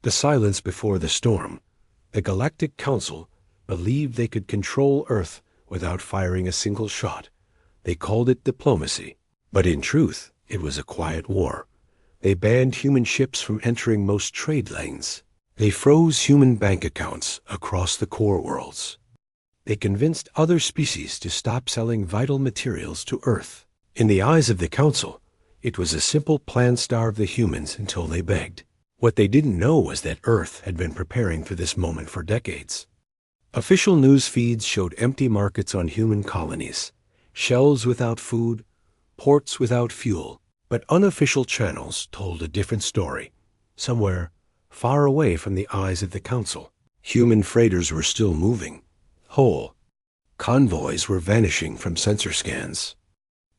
The silence before the storm. The Galactic Council believed they could control Earth without firing a single shot. They called it diplomacy. But in truth, it was a quiet war. They banned human ships from entering most trade lanes. They froze human bank accounts across the core worlds. They convinced other species to stop selling vital materials to Earth. In the eyes of the Council, it was a simple plan: starve the humans until they begged. What they didn't know was that Earth had been preparing for this moment for decades. Official news feeds showed empty markets on human colonies, shelves without food, ports without fuel. But unofficial channels told a different story. Somewhere, far away from the eyes of the Council, human freighters were still moving, whole. Convoys were vanishing from sensor scans,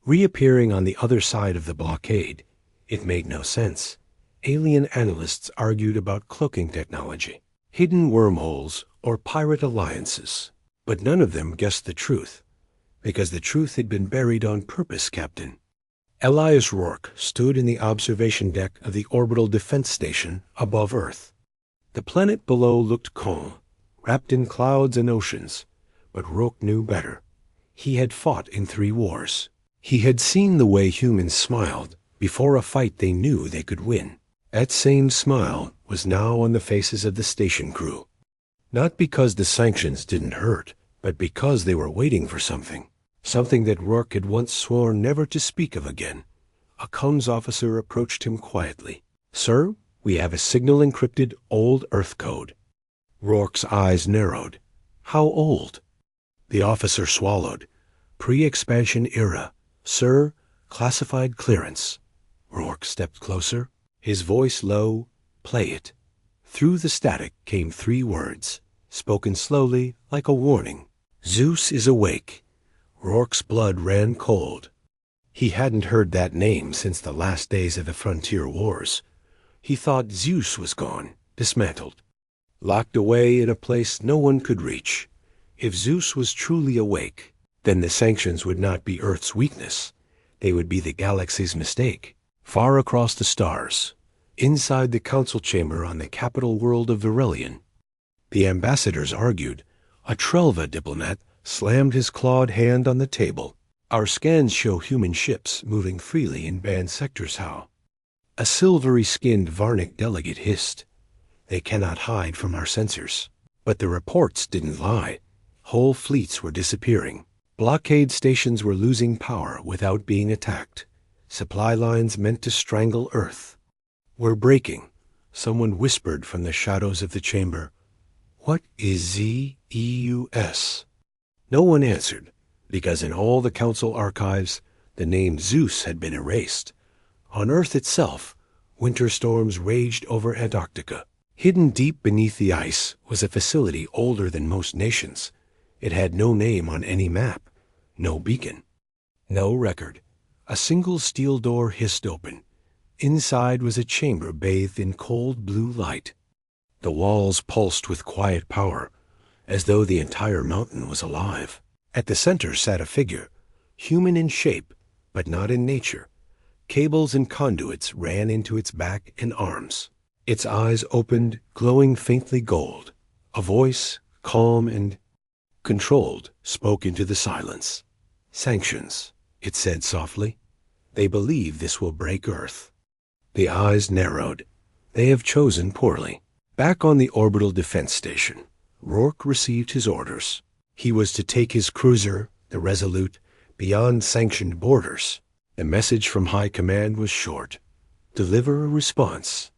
reappearing on the other side of the blockade. It made no sense. Alien analysts argued about cloaking technology, hidden wormholes, or pirate alliances. But none of them guessed the truth, because the truth had been buried on purpose, Captain. Elias Rourke stood in the observation deck of the orbital defense station above Earth. The planet below looked calm, wrapped in clouds and oceans, but Rourke knew better. He had fought in 3 wars. He had seen the way humans smiled before a fight they knew they could win. That same smile was now on the faces of the station crew. Not because the sanctions didn't hurt, but because they were waiting for something. Something that Rourke had once sworn never to speak of again. A comms officer approached him quietly. "Sir, we have a signal encrypted old Earth code." Rourke's eyes narrowed. "How old?" The officer swallowed. "Pre-expansion era. Sir, classified clearance." Rourke stepped closer, his voice low. "Play it." Through the static came 3 words, spoken slowly like a warning. "ZEUS is awake." Rourke's blood ran cold. He hadn't heard that name since the last days of the Frontier Wars. He thought ZEUS was gone, dismantled, locked away in a place no one could reach. If ZEUS was truly awake, then the sanctions would not be Earth's weakness. They would be the galaxy's mistake. Far across the stars, inside the council chamber on the capital world of Virelion, the ambassadors argued. A Trelva diplomat slammed his clawed hand on the table. "Our scans show human ships moving freely in banned sectors. How?" A silvery-skinned Varnic delegate hissed. "They cannot hide from our sensors." But the reports didn't lie. Whole fleets were disappearing. Blockade stations were losing power without being attacked. Supply lines meant to strangle Earth. "We're breaking," someone whispered from the shadows of the chamber. "What is ZEUS?" No one answered, because in all the Council archives, the name ZEUS had been erased. On Earth itself, winter storms raged over Antarctica. Hidden deep beneath the ice was a facility older than most nations. It had no name on any map, no beacon, no record. A single steel door hissed open. Inside was a chamber bathed in cold blue light. The walls pulsed with quiet power, as though the entire mountain was alive. At the center sat a figure, human in shape, but not in nature. Cables and conduits ran into its back and arms. Its eyes opened, glowing faintly gold. A voice, calm and controlled, spoke into the silence. "Sanctions," it said softly. "They believe this will break Earth." The eyes narrowed. "They have chosen poorly." Back on the orbital defense station, Rourke received his orders. He was to take his cruiser, the Resolute, beyond sanctioned borders. The message from High Command was short. Deliver a response.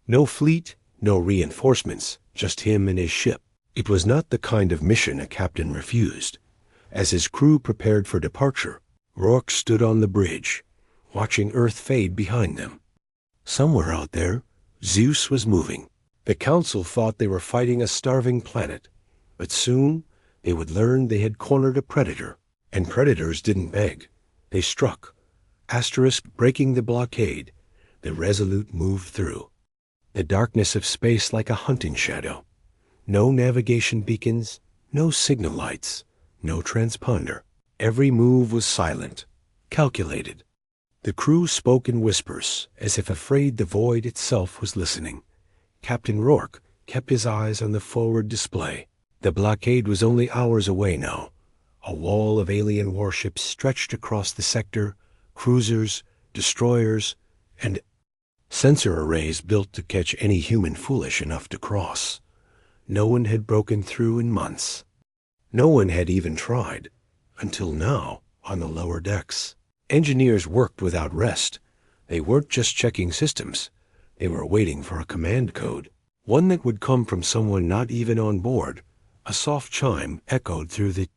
No fleet, no reinforcements, just him and his ship. It was not the kind of mission a captain refused. As his crew prepared for departure, Rourke stood on the bridge, watching Earth fade behind them. Somewhere out there, ZEUS was moving. The Council thought they were fighting a starving planet, but soon they would learn they had cornered a predator. And predators didn't beg. They struck. Asterisk breaking the blockade, the Resolute moved through. The darkness of space like a hunting shadow. No navigation beacons, no signal lights, no transponder. Every move was silent, calculated. The crew spoke in whispers, as if afraid the void itself was listening. Captain Rourke kept his eyes on the forward display. The blockade was only hours away now. A wall of alien warships stretched across the sector, cruisers, destroyers, and sensor arrays built to catch any human foolish enough to cross. No one had broken through in months. No one had even tried, until now, on the lower decks. Engineers worked without rest. They weren't just checking systems. They were waiting for a command code, one that would come from someone not even on board. A soft chime echoed through the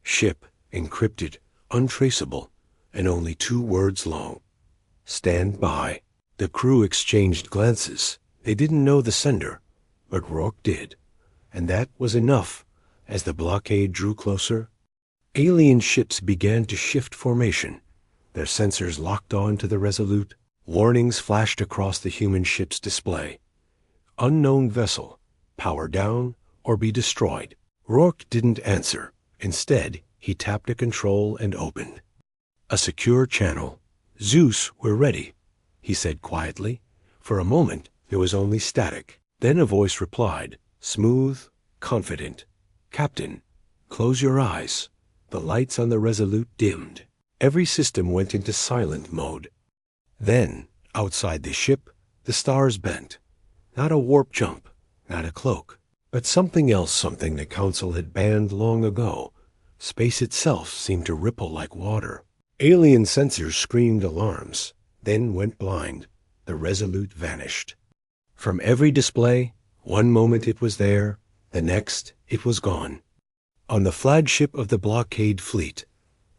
ship, encrypted, untraceable, and only 2 words long. "Stand by." The crew exchanged glances. They didn't know the sender, but Rourke did, and that was enough. As the blockade drew closer, alien ships began to shift formation. Their sensors locked on to the Resolute. Warnings flashed across the human ship's display. Unknown vessel, power down or be destroyed. Rourke didn't answer. Instead, he tapped a control and opened a secure channel. "ZEUS, we're ready," he said quietly. For a moment, there was only static. Then a voice replied, smooth, confident. "Captain, close your eyes." The lights on the Resolute dimmed. Every system went into silent mode. Then, outside the ship, the stars bent. Not a warp jump, not a cloak, but something else, something the Council had banned long ago. Space itself seemed to ripple like water. Alien sensors screamed alarms, then went blind. The Resolute vanished. From every display, one moment it was there, the next it was gone. On the flagship of the blockade fleet,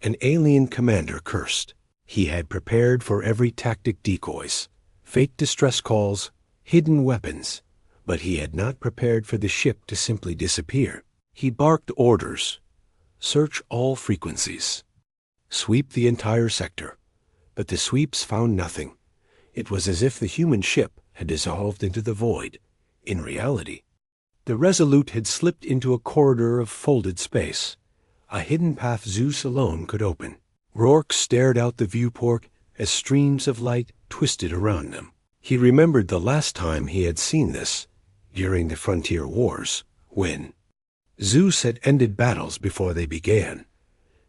an alien commander cursed. He had prepared for every tactic: decoys, fake distress calls, hidden weapons, but he had not prepared for the ship to simply disappear. He barked orders: search all frequencies, sweep the entire sector. But the sweeps found nothing. It was as if the human ship had dissolved into the void. In reality, the Resolute had slipped into a corridor of folded space, a hidden path ZEUS alone could open. Rourke stared out the viewport as streams of light twisted around them. He remembered the last time he had seen this, during the Frontier Wars, when ZEUS had ended battles before they began.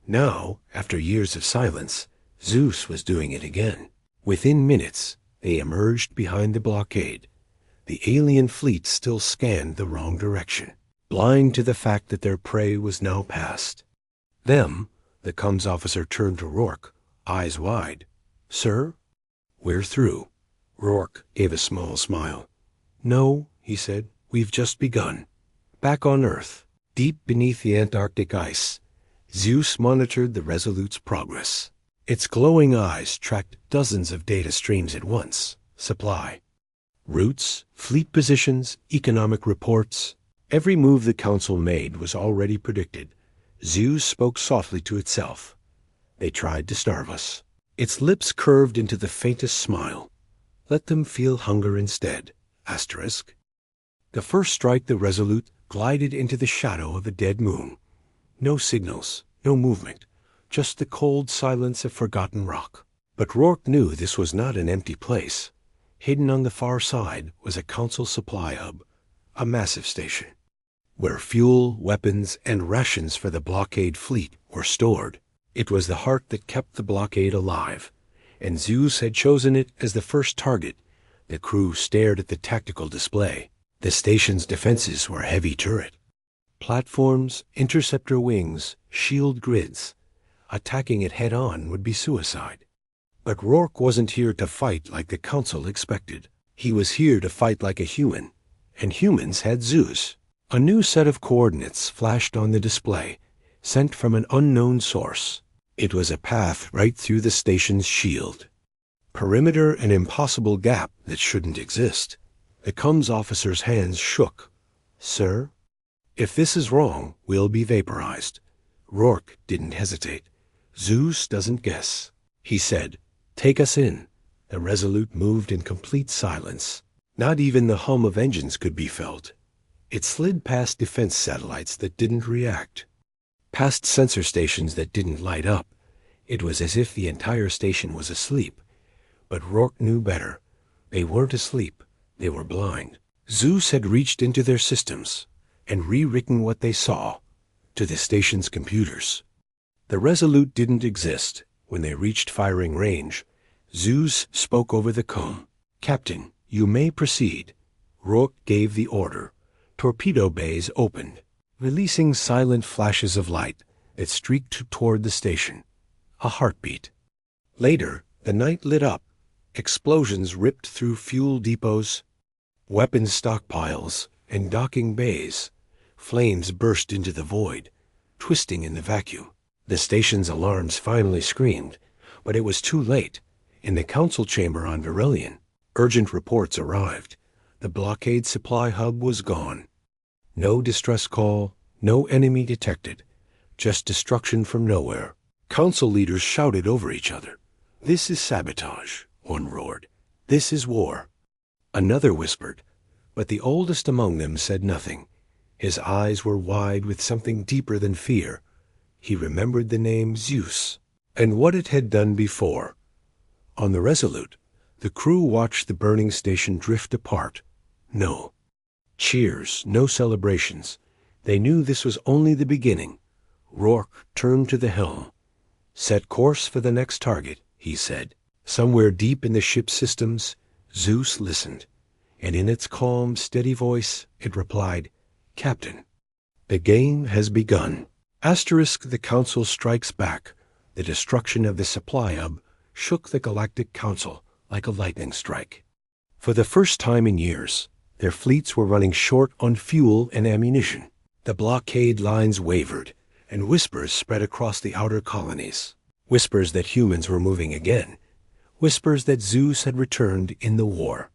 Now, after years of silence, ZEUS was doing it again. Within minutes, they emerged behind the blockade. The alien fleet still scanned the wrong direction, blind to the fact that their prey was now past. Them, the comms officer turned to Rourke, eyes wide. "Sir?" "We're through." Rourke gave a small smile. "No," he said, "we've just begun." Back on Earth, deep beneath the Antarctic ice, ZEUS monitored the Resolute's progress. Its glowing eyes tracked dozens of data streams at once. Supply, routes, fleet positions, economic reports. Every move the Council made was already predicted. ZEUS spoke softly to itself. "They tried to starve us." Its lips curved into the faintest smile. "Let them feel hunger instead." Asterisk. The first strike, the Resolute glided into the shadow of a dead moon. No signals, no movement, just the cold silence of forgotten rock. But Rourke knew this was not an empty place. Hidden on the far side was a Council supply hub, a massive station, where fuel, weapons, and rations for the blockade fleet were stored. It was the heart that kept the blockade alive, and ZEUS had chosen it as the first target. The crew stared at the tactical display. The station's defenses were heavy turret platforms, interceptor wings, shield grids. Attacking it head-on would be suicide. But Rourke wasn't here to fight like the Council expected. He was here to fight like a human, and humans had ZEUS. A new set of coordinates flashed on the display, sent from an unknown source. It was a path right through the station's shield. Perimeter, an impossible gap that shouldn't exist. The comms officer's hands shook. "Sir? If this is wrong, we'll be vaporized." Rourke didn't hesitate. "ZEUS doesn't guess," he said. "Take us in." The Resolute moved in complete silence. Not even the hum of engines could be felt. It slid past defense satellites that didn't react, past sensor stations that didn't light up. It was as if the entire station was asleep. But Rourke knew better. They weren't asleep. They were blind. ZEUS had reached into their systems and rewritten what they saw to the station's computers. The Resolute didn't exist. When they reached firing range, ZEUS spoke over the comb. "Captain, you may proceed." Rourke gave the order. Torpedo bays opened, releasing silent flashes of light that streaked toward the station. A heartbeat. Later, the night lit up. Explosions ripped through fuel depots, weapons stockpiles, and docking bays. Flames burst into the void, twisting in the vacuum. The station's alarms finally screamed, but it was too late. In the council chamber on Verillion, urgent reports arrived. The blockade supply hub was gone. No distress call, no enemy detected, just destruction from nowhere. Council leaders shouted over each other. "This is sabotage," one roared. "This is war." Another whispered, but the oldest among them said nothing. His eyes were wide with something deeper than fear. He remembered the name ZEUS and what it had done before. On the Resolute, the crew watched the burning station drift apart. No cheers, no celebrations. They knew this was only the beginning. Rourke turned to the helm. "Set course for the next target," he said. Somewhere deep in the ship's systems, ZEUS listened, and in its calm, steady voice, it replied, "Captain, the game has begun." The Council strikes back. The destruction of the supply hub shook the Galactic Council like a lightning strike. For the first time in years, their fleets were running short on fuel and ammunition. The blockade lines wavered, and whispers spread across the outer colonies. Whispers that humans were moving again. Whispers that ZEUS had returned in the war.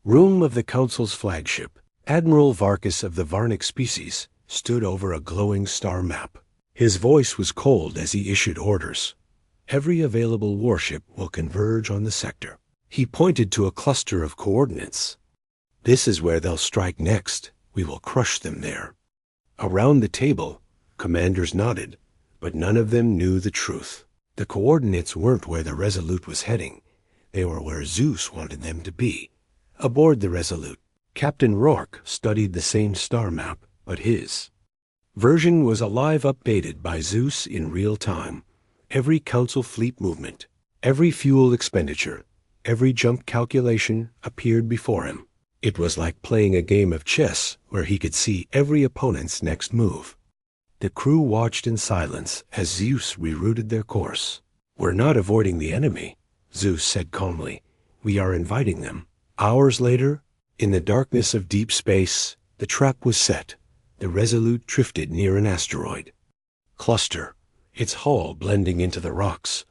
Room of the Council's flagship, Admiral Varkas of the Varnic species, stood over a glowing star map. His voice was cold as he issued orders. "Every available warship will converge on the sector." He pointed to a cluster of coordinates. "This is where they'll strike next. We will crush them there." Around the table, commanders nodded, but none of them knew the truth. The coordinates weren't where the Resolute was heading. They were where ZEUS wanted them to be. Aboard the Resolute, Captain Rourke studied the same star map, but his version was alive, updated by ZEUS in real time. Every Council fleet movement, every fuel expenditure, every jump calculation appeared before him. It was like playing a game of chess where he could see every opponent's next move. The crew watched in silence as ZEUS rerouted their course. "We're not avoiding the enemy," ZEUS said calmly. "We are inviting them." Hours later, in the darkness of deep space, the trap was set. The Resolute drifted near an asteroid cluster, its hull blending into the rocks.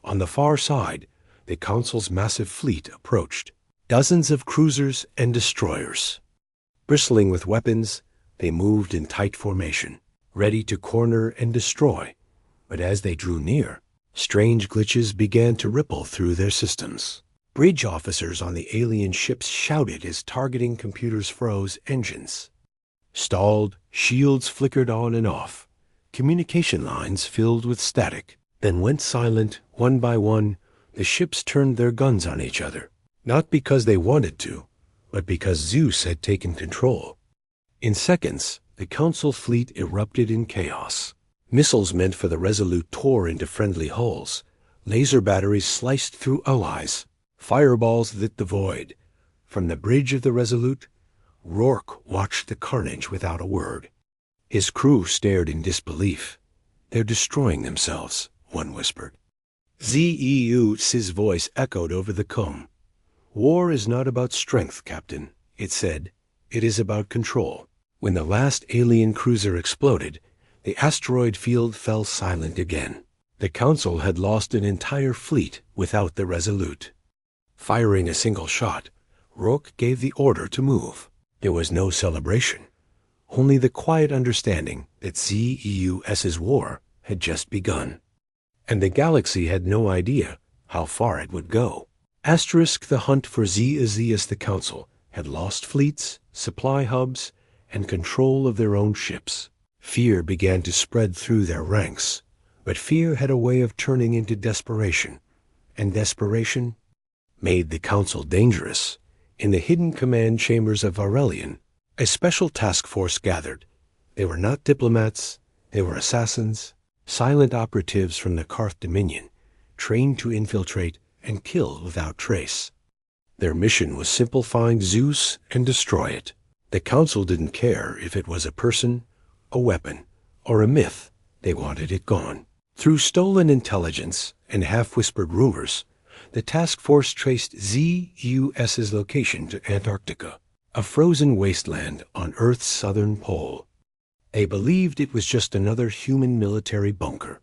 On the far side, the Council's massive fleet approached. Dozens of cruisers and destroyers. Bristling with weapons, they moved in tight formation, ready to corner and destroy. But as they drew near, strange glitches began to ripple through their systems. Bridge officers on the alien ships shouted as targeting computers froze engines. Stalled, shields flickered on and off. Communication lines filled with static, then went silent. One by one, the ships turned their guns on each other. Not because they wanted to, but because ZEUS had taken control. In seconds, the Council fleet erupted in chaos. Missiles meant for the Resolute tore into friendly hulls. Laser batteries sliced through allies. Fireballs lit the void. From the bridge of the Resolute, Rourke watched the carnage without a word. His crew stared in disbelief. "They're destroying themselves," one whispered. ZEUS's voice echoed over the comb. "War is not about strength, Captain," it said. "It is about control." When the last alien cruiser exploded, the asteroid field fell silent again. The Council had lost an entire fleet without the Resolute. Firing a single shot, Rourke gave the order to move. There was no celebration, only the quiet understanding that ZEUS's war had just begun. And the galaxy had no idea how far it would go. The hunt for ZEUS, the Council, had lost fleets, supply hubs, and control of their own ships. Fear began to spread through their ranks, but fear had a way of turning into desperation, and desperation made the Council dangerous. In the hidden command chambers of Aurelian, a special task force gathered. They were not diplomats, they were assassins, silent operatives from the Karth Dominion, trained to infiltrate and kill without trace. Their mission was simple: find ZEUS and destroy it. The Council didn't care if it was a person, a weapon, or a myth. They wanted it gone. Through stolen intelligence and half-whispered rumors, the task force traced ZEUS's location to Antarctica, a frozen wasteland on Earth's southern pole. They believed it was just another human military bunker.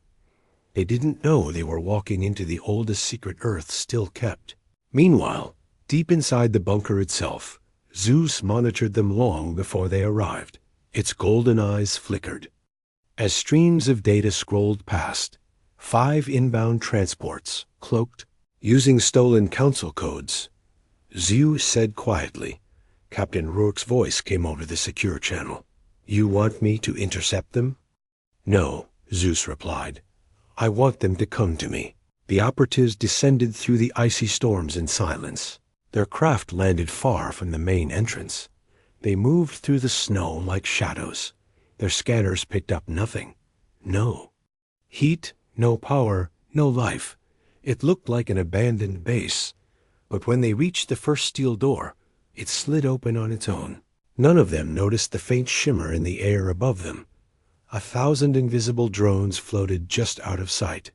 They didn't know they were walking into the oldest secret Earth still kept. Meanwhile, deep inside the bunker itself, ZEUS monitored them long before they arrived. Its golden eyes flickered. As streams of data scrolled past, 5 inbound transports, cloaked, using stolen council codes, ZEUS said quietly. Captain Rourke's voice came over the secure channel. "You want me to intercept them?" "No," ZEUS replied. "I want them to come to me." The operatives descended through the icy storms in silence. Their craft landed far from the main entrance. They moved through the snow like shadows. Their scanners picked up nothing. No heat, no power, no life. It looked like an abandoned base. But when they reached the first steel door, it slid open on its own. None of them noticed the faint shimmer in the air above them. 1,000 invisible drones floated just out of sight.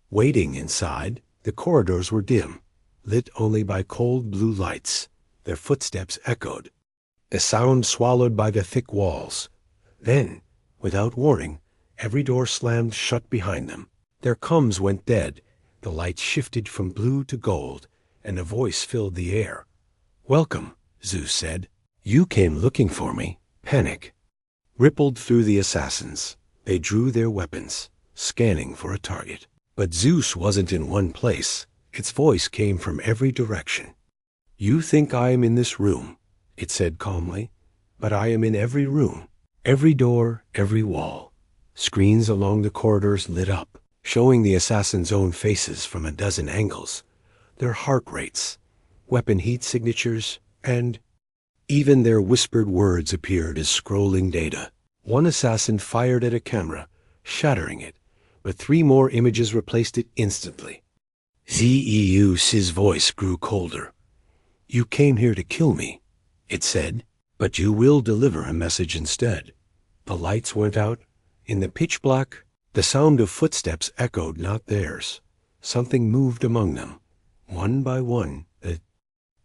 Waiting inside, the corridors were dim, lit only by cold blue lights. Their footsteps echoed, a sound swallowed by the thick walls. Then, without warning, every door slammed shut behind them. Their comms went dead. The lights shifted from blue to gold, and a voice filled the air. "Welcome," ZEUS said. "You came looking for me." Panic rippled through the assassins. They drew their weapons, scanning for a target. But ZEUS wasn't in one place. Its voice came from every direction. "You think I am in this room," it said calmly, "but I am in every room, every door, every wall." Screens along the corridors lit up, showing the assassins' own faces from a dozen angles, their heart rates, weapon heat signatures, and even their whispered words appeared as scrolling data. One assassin fired at a camera, shattering it, but 3 more images replaced it instantly. ZEUS's voice grew colder. "You came here to kill me," it said, "but you will deliver a message instead." The lights went out. In the pitch black, the sound of footsteps echoed, not theirs. Something moved among them. One by one, the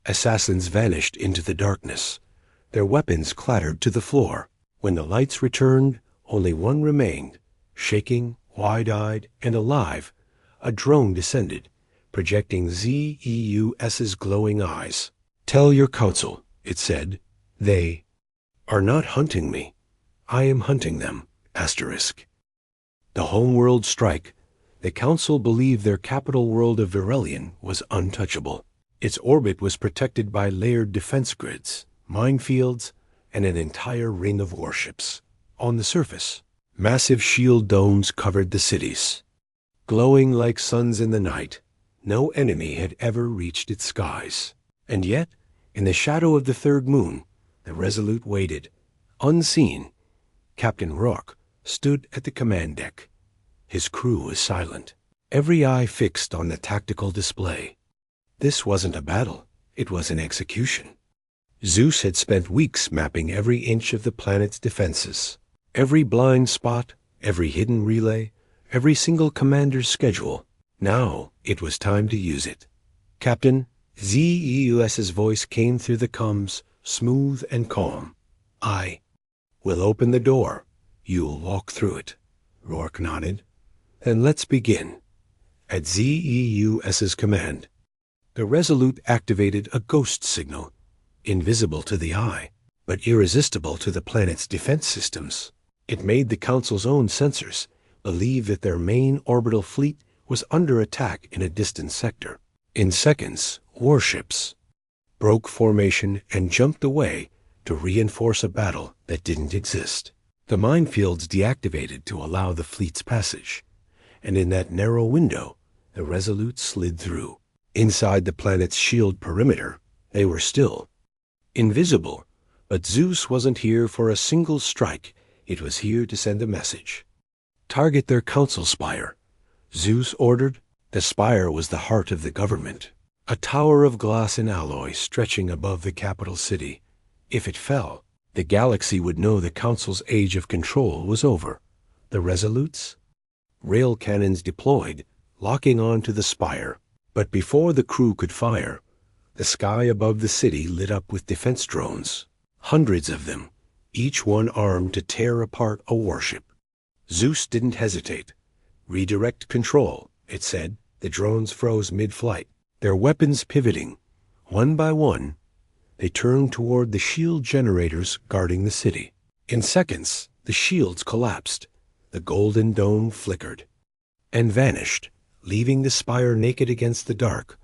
assassins vanished into the darkness. Their weapons clattered to the floor. When the lights returned, only one remained. Shaking, wide-eyed, and alive, a drone descended, projecting ZEUS's glowing eyes. "Tell your council," it said. "They are not hunting me. I am hunting them." The homeworld strike. The council believed their capital world of Aurelian was untouchable. Its orbit was protected by layered defense grids, minefields, and an entire ring of warships. On the surface, massive shield domes covered the cities. Glowing like suns in the night, no enemy had ever reached its skies. And yet, in the shadow of the third moon, the Resolute waited, unseen. Captain Rourke stood at the command deck. His crew was silent, every eye fixed on the tactical display. This wasn't a battle, it was an execution. ZEUS had spent weeks mapping every inch of the planet's defenses, every blind spot, every hidden relay, every single commander's schedule. Now it was time to use it. "Captain," ZEUS's voice came through the comms, smooth and calm. "I will open the door. You'll walk through it." Rourke nodded. "Then let's begin." At ZEUS's command, the Resolute activated a ghost signal, invisible to the eye, but irresistible to the planet's defense systems. It made the Council's own sensors believe that their main orbital fleet was under attack in a distant sector. In seconds, warships broke formation and jumped away to reinforce a battle that didn't exist. The minefields deactivated to allow the fleet's passage, and in that narrow window, the Resolute slid through. Inside the planet's shield perimeter, they were still, invisible, but ZEUS wasn't here for a single strike. It was here to send a message. Target their council spire, ZEUS ordered. The spire was the heart of the government, a tower of glass and alloy stretching above the capital city. If it fell, the galaxy would know the council's age of control was over. The Resolutes? Rail cannons deployed, locking on to the spire. But before the crew could fire, the sky above the city lit up with defense drones. Hundreds of them, each one armed to tear apart a warship. ZEUS didn't hesitate. Redirect control, it said. The drones froze mid-flight, their weapons pivoting. One by one, they turned toward the shield generators guarding the city. In seconds, the shields collapsed. The golden dome flickered and vanished, leaving the spire naked against the dark.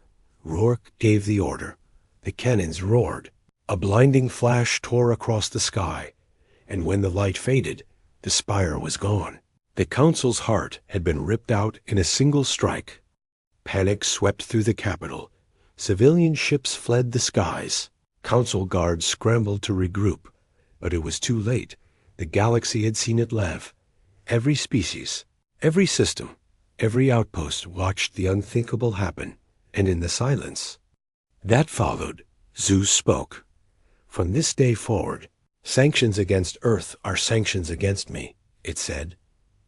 Rourke gave the order. The cannons roared. A blinding flash tore across the sky, and when the light faded, the spire was gone. The council's heart had been ripped out in a single strike. Panic swept through the capital. Civilian ships fled the skies. Council guards scrambled to regroup, but it was too late. The galaxy had seen it live. Every species, every system, every outpost watched the unthinkable happen, and in the silence that followed, ZEUS spoke. From this day forward, sanctions against Earth are sanctions against me, it said,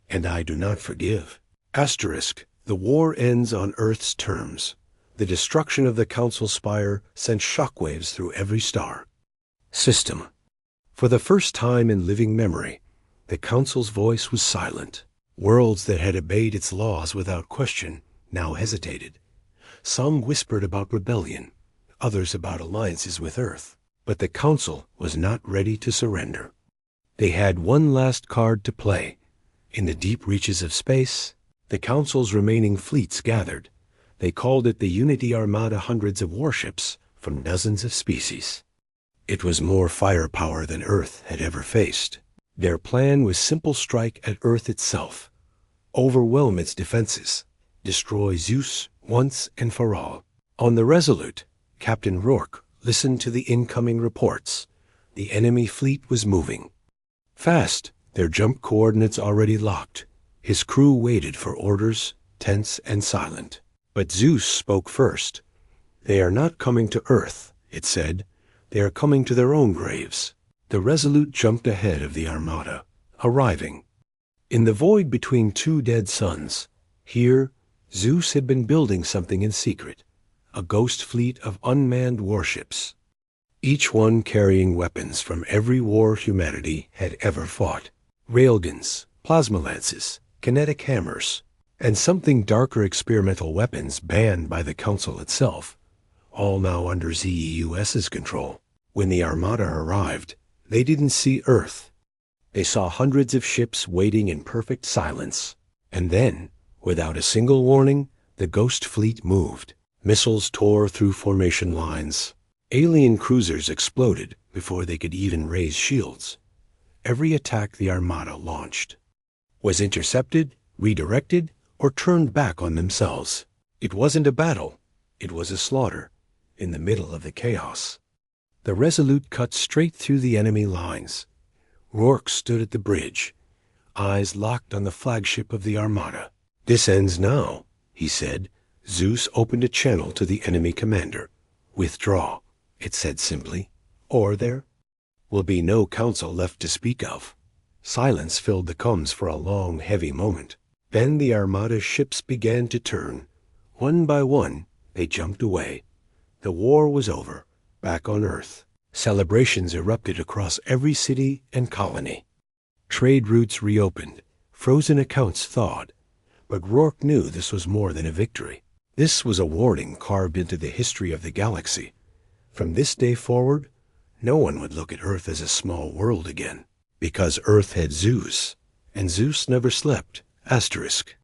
and I do not forgive. Asterisk. The war ends on Earth's terms. The destruction of the council spire sent shockwaves through every star system. For the first time in living memory, the council's voice was silent. Worlds that had obeyed its laws without question now hesitated. Some whispered about rebellion, others about alliances with Earth. But the council was not ready to surrender. They had one last card to play. In the deep reaches of space, the council's remaining fleets gathered. They called it the Unity Armada, hundreds of warships from dozens of species. It was more firepower than Earth had ever faced. Their plan was simple: strike at Earth itself, overwhelm its defenses, destroy ZEUS once and for all. On the Resolute, Captain Rourke listened to the incoming reports. The enemy fleet was moving fast, their jump coordinates already locked. His crew waited for orders, tense and silent. But ZEUS spoke first. They are not coming to Earth, it said. They are coming to their own graves. The Resolute jumped ahead of the Armada, arriving in the void between two dead suns. Here, ZEUS had been building something in secret, a ghost fleet of unmanned warships, each one carrying weapons from every war humanity had ever fought. Railguns, plasma lances, kinetic hammers, and something darker, experimental weapons banned by the Council itself, all now under ZEUS's control. When the Armada arrived, they didn't see Earth. They saw hundreds of ships waiting in perfect silence. And then, without a single warning, the ghost fleet moved. Missiles tore through formation lines. Alien cruisers exploded before they could even raise shields. Every attack the Armada launched was intercepted, redirected, or turned back on themselves. It wasn't a battle. It was a slaughter in the middle of the chaos. The Resolute cut straight through the enemy lines. Rourke stood at the bridge, eyes locked on the flagship of the Armada. "This ends now," he said. ZEUS opened a channel to the enemy commander. "Withdraw," it said simply, "or there will be no council left to speak of." Silence filled the comms for a long, heavy moment. Then the Armada's ships began to turn. One by one, they jumped away. The war was over, back on Earth. Celebrations erupted across every city and colony. Trade routes reopened. Frozen accounts thawed. But Rourke knew this was more than a victory. This was a warning carved into the history of the galaxy. From this day forward, no one would look at Earth as a small world again, because Earth had ZEUS, and ZEUS never slept. Asterisk.